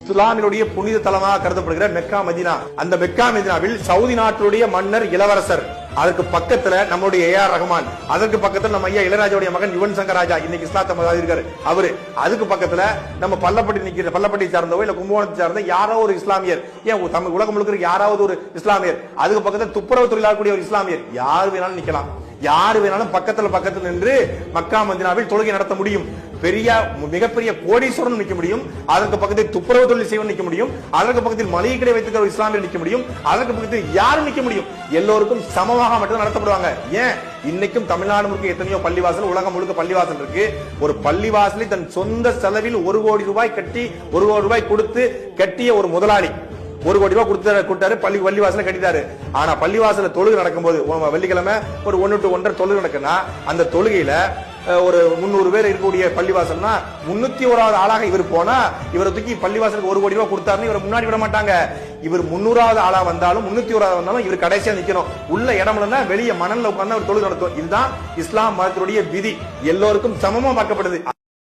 இஸ்லாமினுடைய புனித தலமாக கருதப்படுகிற Mecca Medina. அந்த மெக்கா மதீனாவில் சவுதி நாட்டுடைய மன்னர் இளவரசர், அதற்கு பக்கத்துல நம்மளுடைய ஏஆர் ரஹ்மான், அதற்கு பக்கத்துல நம்ம ஐயா இளையராஜாவுடைய மகன் யுவன் சங்கர் ராஜா, இன்னைக்கு இஸ்லாத்த இருக்காரு அவரு, அதுக்கு பக்கத்துல நம்ம பள்ளப்பட்டி சார்ந்தவோ இல்ல கும்பகோணத்தை சார்ந்த யாரோ ஒரு இஸ்லாமியர், ஏன் தமிழ் உலகம் முழுக்க யாராவது ஒரு இஸ்லாமியர், அதுக்கு பக்கத்துல துப்புரவு தொழிலாளக்கூடிய ஒரு இஸ்லாமியர், யாரு வேணாலும் நிக்கலாம், யாரு வேணாலும் பக்கத்துல நின்று மக்கா மதீனாவில் தொழுகை நடத்த முடியும். மிகப்பெரிய கோடீஸ்வரன் நிக்க முடியும், அதற்கு பக்கத்தில் துப்புரவு தொழில் செய்வன் நிக்க முடியும், அதற்கு பக்கத்தில் மளிகை கடை வைத்துக்கிற இஸ்லாமியர் நிக்க முடியும், அதற்கு பக்கத்தில் யாரும் நிக்க முடியும். எல்லோருக்கும் சமமாக மட்டும் நடத்தப்படுவாங்க. ஏன் இன்னைக்கும் தமிழ்நாடு முழுக்க எத்தனையோ பள்ளிவாசல், உலகம் முழுக்க பள்ளிவாசல் இருக்கு. ஒரு பள்ளிவாசலை தன் சொந்த செலவில் 1 கோடி ரூபாய் கட்டி 1 கோடி ரூபாய் கொடுத்து கட்டிய ஒரு முதலாளி 1 கோடி ரூபாய் கொடுத்தாரு, பள்ளிவாசல கட்டிட்டாரு. ஆனா பள்ளிவாசல தொழுகை நடக்கும்போது வெள்ளிக்கிழமை ஒரு 1 to 1:30 தொழுகை நடக்குன்னா அந்த தொழுகையில ஒரு 300 பேர் இருக்கக்கூடிய பள்ளிவாசல்னா 301வது ஆளாக இவர் போனா இவரை தூக்கி பள்ளிவாசலுக்கு 1 கோடி ரூபாய் கொடுத்தாருன்னு இவரை முன்னாடி விட மாட்டாங்க. இவர் 300வது ஆளா வந்தாலும் 301வது வந்தாலும் இவர் கடைசியா நிக்கணும். உள்ள இடம் இல்லைன்னா வெளியே மணல்ல உட்கார்ந்து அவர் தொழுகை நடத்தும். இதுதான் இஸ்லாம் மதத்தினுடைய விதி. எல்லோருக்கும் சமமா பார்க்கப்படுது.